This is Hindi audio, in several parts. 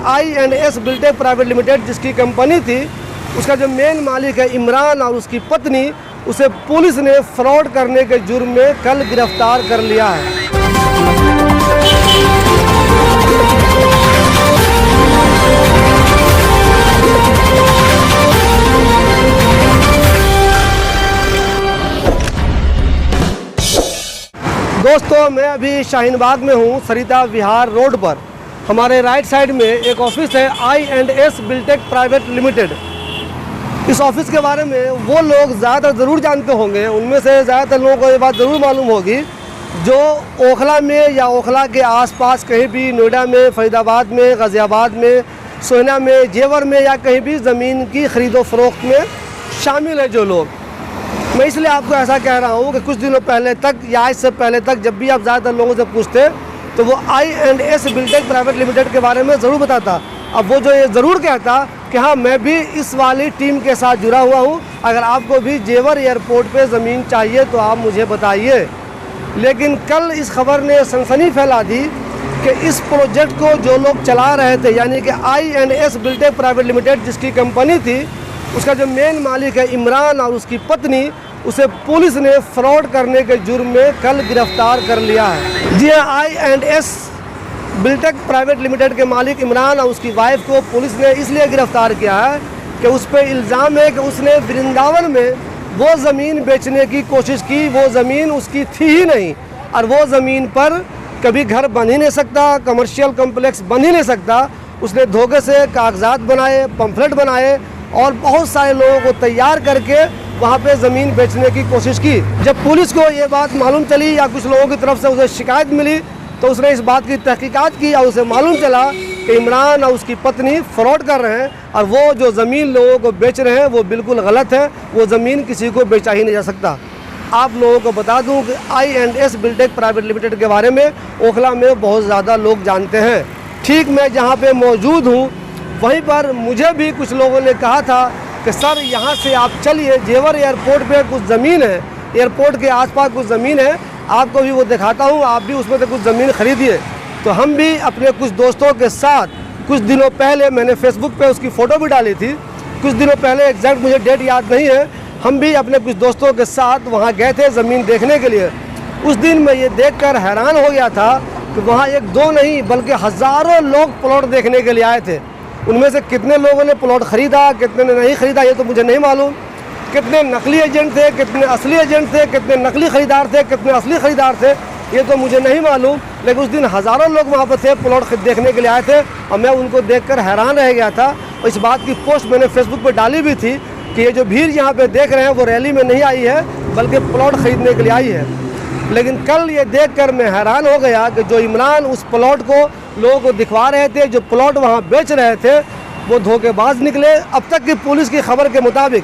I&S बिल्टेक प्राइवेट लिमिटेड जिसकी कंपनी थी, उसका जो मेन मालिक है इमरान और उसकी पत्नी, उसे पुलिस ने फ्रॉड करने के जुर्म में कल गिरफ्तार कर लिया है। दोस्तों, मैं अभी शाहीन बाग में हूँ, सरिता विहार रोड पर। हमारे राइट साइड में एक ऑफिस है I&S बिल्टेक प्राइवेट लिमिटेड। इस ऑफिस के बारे में वो लोग ज़्यादातर ज़रूर जानते होंगे, उनमें से ज़्यादातर लोगों को ये बात ज़रूर मालूम होगी जो ओखला में या ओखला के आसपास कहीं भी, नोएडा में, फरीदाबाद में, गाज़ियाबाद में, सोहना में, जेवर में या कहीं भी ज़मीन की ख़रीदो फरोख्त में शामिल है जो लोग। मैं इसलिए आपको ऐसा कह रहा हूँ कि कुछ दिनों पहले तक या आज से पहले तक जब भी आप ज़्यादातर लोगों से पूछते तो वो I&S बिल्टेक प्राइवेट लिमिटेड के बारे में ज़रूर बताता। अब वो जो ये ज़रूर कहता कि हाँ, मैं भी इस वाली टीम के साथ जुड़ा हुआ हूँ, अगर आपको भी जेवर एयरपोर्ट पे ज़मीन चाहिए तो आप मुझे बताइए। लेकिन कल इस खबर ने सनसनी फैला दी कि इस प्रोजेक्ट को जो लोग चला रहे थे, यानी कि I&S बिल्टेक प्राइवेट लिमिटेड जिसकी कंपनी थी, उसका जो मेन मालिक है इमरान और उसकी पत्नी, उसे पुलिस ने फ्रॉड करने के जुर्म में कल गिरफ्तार कर लिया है। जी हाँ, I&S बिल्टेक प्राइवेट लिमिटेड के मालिक इमरान और उसकी वाइफ को पुलिस ने इसलिए गिरफ्तार किया है कि उस पर इल्ज़ाम है कि उसने वृंदावन में वो ज़मीन बेचने की कोशिश की। वो ज़मीन उसकी थी ही नहीं और वो ज़मीन पर कभी घर बन ही नहीं सकता, कमर्शियल कम्प्लेक्स बन ही नहीं सकता। उसने धोखे से कागजात बनाए, पम्फलेट बनाए और बहुत सारे लोगों को तैयार करके वहाँ पे ज़मीन बेचने की कोशिश की। जब पुलिस को ये बात मालूम चली या कुछ लोगों की तरफ से उसे शिकायत मिली तो उसने इस बात की तहकीकात की और उसे मालूम चला कि इमरान और उसकी पत्नी फ्रॉड कर रहे हैं और वो जो ज़मीन लोगों को बेच रहे हैं वो बिल्कुल गलत है। वो ज़मीन किसी को बेचा ही नहीं जा सकता। आप लोगों को बता दूं कि I&S बिल्टेक प्राइवेट लिमिटेड के बारे में ओखला में बहुत ज़्यादा लोग जानते हैं। ठीक मैं जहाँ पे मौजूद हूँ वहीं पर मुझे भी कुछ लोगों ने कहा था कि सर यहाँ से आप चलिए, जेवर एयरपोर्ट पे कुछ ज़मीन है, एयरपोर्ट के आसपास कुछ ज़मीन है, आपको भी वो दिखाता हूँ, आप भी उसमें से कुछ ज़मीन खरीदिए। तो हम भी अपने कुछ दोस्तों के साथ कुछ दिनों पहले, मैंने फेसबुक पे उसकी फ़ोटो भी डाली थी, कुछ दिनों पहले, एग्जैक्ट मुझे डेट याद नहीं है, हम भी अपने कुछ दोस्तों के साथ वहाँ गए थे ज़मीन देखने के लिए। उस दिन मैं ये देखकर हैरान हो गया था कि वहाँ एक दो नहीं बल्कि हज़ारों लोग प्लॉट देखने के लिए आए थे। उनमें से कितने लोगों ने प्लॉट ख़रीदा, कितने ने नहीं ख़रीदा, ये तो मुझे नहीं मालूम। कितने नकली एजेंट थे, कितने असली एजेंट थे, कितने नकली ख़रीदार थे, कितने असली ख़रीदार थे, ये तो मुझे नहीं मालूम। लेकिन उस दिन हज़ारों लोग वहाँ पर थे, प्लॉट देखने के लिए आए थे और मैं उनको देखकर हैरान रह गया था। और इस बात की पोस्ट मैंने फेसबुक पर डाली भी थी कि ये जो भीड़ यहाँ पे देख रहे हैं वो रैली में नहीं आई है बल्कि प्लॉट ख़रीदने के लिए आई है। लेकिन कल ये देखकर मैं हैरान हो गया कि जो इमरान उस प्लॉट को लोगों को दिखवा रहे थे, जो प्लॉट वहाँ बेच रहे थे, वो धोखेबाज निकले। अब तक की पुलिस की खबर के मुताबिक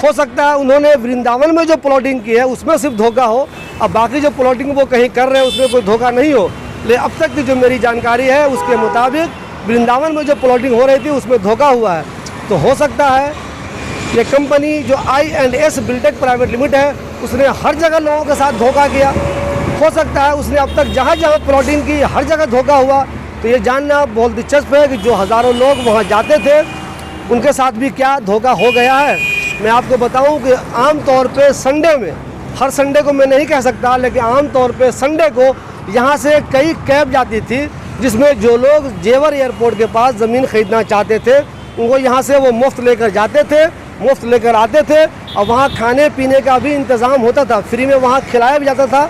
हो सकता है उन्होंने वृंदावन में जो प्लॉटिंग की है उसमें सिर्फ धोखा हो, अब बाकी जो प्लॉटिंग वो कहीं कर रहे हैं उसमें कोई धोखा नहीं हो। लेकिन अब तक की जो मेरी जानकारी है उसके मुताबिक वृंदावन में जो प्लॉटिंग हो रही थी उसमें धोखा हुआ है। तो हो सकता है ये कंपनी जो I&S बिल्टेक प्राइवेट लिमिटेड है उसने हर जगह लोगों के साथ धोखा किया। हो सकता है उसने अब तक जहाँ जहाँ प्लॉटिंग की हर जगह धोखा हुआ। तो ये जानना बहुत दिलचस्प है कि जो हज़ारों लोग वहाँ जाते थे उनके साथ भी क्या धोखा हो गया है। मैं आपको बताऊं कि आम तौर पे संडे में, हर संडे को मैं नहीं कह सकता, लेकिन आम तौर पे संडे को यहाँ से कई कैब जाती थी जिसमें जो लोग जेवर एयरपोर्ट के पास ज़मीन ख़रीदना चाहते थे उनको यहाँ से वो मुफ्त लेकर जाते थे, मुफ्त लेकर आते थे और वहाँ खाने पीने का भी इंतज़ाम होता था, फ्री में वहाँ खिलाया भी जाता था,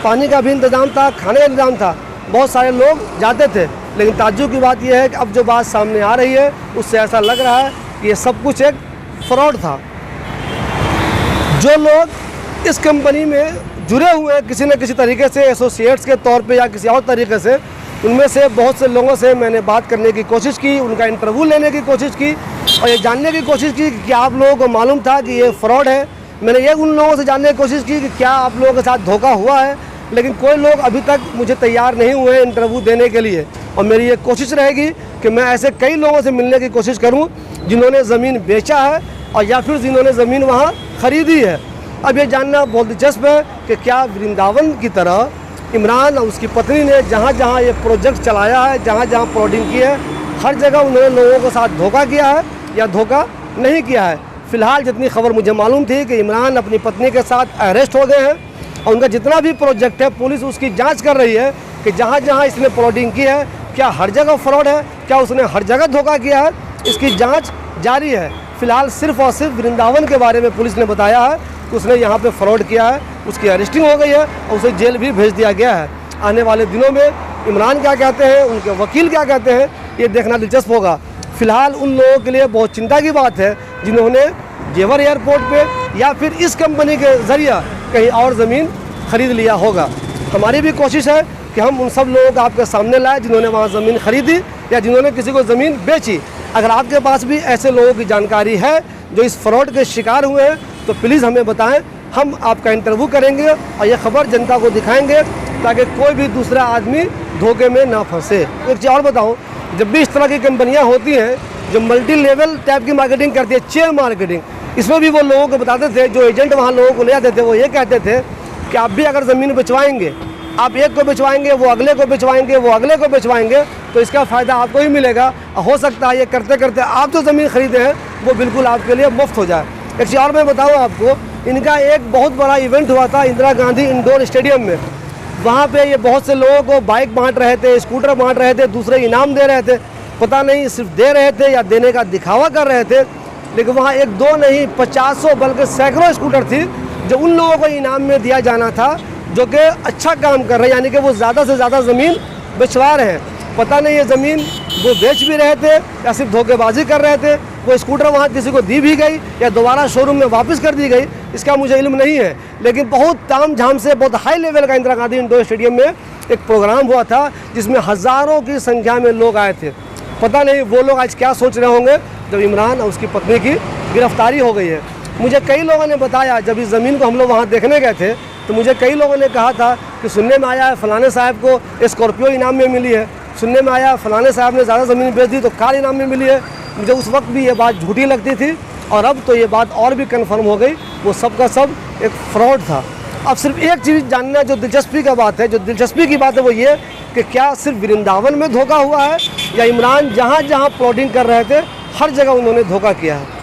पानी का भी इंतज़ाम था, खाने का इंतज़ाम था। बहुत सारे लोग जाते थे। लेकिन ताज्जुब की बात यह है कि अब जो बात सामने आ रही है उससे ऐसा लग रहा है कि ये सब कुछ एक फ्रॉड था। जो लोग इस कंपनी में जुड़े हुए हैं किसी न किसी तरीके से, एसोसिएट्स के तौर पे या किसी और तरीके से, उनमें से बहुत से लोगों से मैंने बात करने की कोशिश की, उनका इंटरव्यू लेने की कोशिश की और ये जानने की कोशिश की कि क्या आप लोगों को मालूम था कि ये फ्रॉड है। मैंने ये उन लोगों से जानने की कोशिश की कि क्या आप लोगों के साथ धोखा हुआ है, लेकिन कोई लोग अभी तक मुझे तैयार नहीं हुए हैं इंटरव्यू देने के लिए। और मेरी ये कोशिश रहेगी कि मैं ऐसे कई लोगों से मिलने की कोशिश करूं जिन्होंने ज़मीन बेचा है और या फिर जिन्होंने ज़मीन वहां ख़रीदी है। अब ये जानना बहुत दिलचस्प है कि क्या वृंदावन की तरह इमरान और उसकी पत्नी ने जहाँ जहाँ ये प्रोजेक्ट चलाया है, जहाँ जहाँ प्लॉटिंग की है, हर जगह उन्होंने लोगों के साथ धोखा किया है या धोखा नहीं किया है। फिलहाल जितनी खबर मुझे मालूम थी कि इमरान अपनी पत्नी के साथ अरेस्ट हो गए हैं और उनका जितना भी प्रोजेक्ट है पुलिस उसकी जांच कर रही है कि जहां जहां इसने प्लॉटिंग की है क्या हर जगह फ्रॉड है, क्या उसने हर जगह धोखा किया है, इसकी जांच जारी है। फिलहाल सिर्फ और सिर्फ वृंदावन के बारे में पुलिस ने बताया है कि उसने यहाँ पे फ्रॉड किया है, उसकी अरेस्टिंग हो गई है और उसे जेल भी भेज दिया गया है। आने वाले दिनों में इमरान क्या कहते हैं, उनके वकील क्या कहते हैं, ये देखना दिलचस्प होगा। फिलहाल उन लोगों के लिए बहुत चिंता की बात है जिन्होंने जेवर एयरपोर्ट पे या फिर इस कंपनी के ज़रिए कहीं और ज़मीन खरीद लिया होगा। हमारी भी कोशिश है कि हम उन सब लोगों को आपके सामने लाएं जिन्होंने वहाँ ज़मीन खरीदी या जिन्होंने किसी को ज़मीन बेची। अगर आपके पास भी ऐसे लोगों की जानकारी है जो इस फ्रॉड के शिकार हुए हैं तो प्लीज़ हमें बताएं, हम आपका इंटरव्यू करेंगे और ये खबर जनता को दिखाएंगे ताकि कोई भी दूसरा आदमी धोखे में ना फंसे। एक चीज़ और बताऊँ, जब भी इस तरह की कंपनियाँ होती हैं जो मल्टी लेवल टाइप की मार्केटिंग करती है, चेन मार्केटिंग, इसमें भी वो लोगों को बताते थे, जो एजेंट वहाँ लोगों को ले आते थे वो ये कहते थे कि आप भी अगर ज़मीन बेचवाएंगे, आप एक को बेचवाएंगे, वो अगले को बेचवाएंगे, वो अगले को बेचवाएंगे तो इसका फ़ायदा आपको ही मिलेगा। हो सकता है ये करते करते आप जो ज़मीन खरीदे हैं वो बिल्कुल आपके लिए मुफ्त हो जाए। एक चीज़ और मैं बताऊँ आपको, इनका एक बहुत बड़ा इवेंट हुआ था इंदिरा गांधी इंडोर स्टेडियम में। वहाँ पे ये बहुत से लोगों को बाइक बांट रहे थे, स्कूटर बांट रहे थे, दूसरे इनाम दे रहे थे, पता नहीं सिर्फ दे रहे थे या देने का दिखावा कर रहे थे। लेकिन वहाँ एक दो नहीं 50 बल्कि सैकड़ों स्कूटर थी जो उन लोगों को इनाम में दिया जाना था जो कि अच्छा काम कर रहे हैं, यानी कि वो ज़्यादा से ज़्यादा ज़मीन बेचवा रहे हैं। पता नहीं ये ज़मीन वो बेच भी रहे थे या सिर्फ धोखेबाजी कर रहे थे। वो स्कूटर वहाँ किसी को दी भी गई या दोबारा शोरूम में वापस कर दी गई, इसका मुझे इल्म नहीं है। लेकिन बहुत ताम झाम से बहुत हाई लेवल का इंदिरा गांधी इंडोर स्टेडियम में एक प्रोग्राम हुआ था जिसमें हज़ारों की संख्या में लोग आए थे। पता नहीं वो लोग आज क्या सोच रहे होंगे जब इमरान और उसकी पत्नी की गिरफ्तारी हो गई है। मुझे कई लोगों ने बताया, जब इस ज़मीन को हम लोग वहाँ देखने गए थे तो मुझे कई लोगों ने कहा था कि सुनने में आया है फलाने साहब को स्कॉर्पियो इनाम में मिली है, सुनने में आया फलाने साहब ने ज़्यादा ज़मीन बेच दी तो कार इनाम में मिली है। मुझे उस वक्त भी ये बात झूठी लगती थी और अब तो ये बात और भी कंफर्म हो गई, वो सब का सब एक फ्रॉड था। अब सिर्फ एक चीज़ जानना जो दिलचस्पी की बात है वो ये कि क्या सिर्फ वृंदावन में धोखा हुआ है या इमरान जहाँ जहाँ प्लॉटिंग कर रहे थे हर जगह उन्होंने धोखा किया है।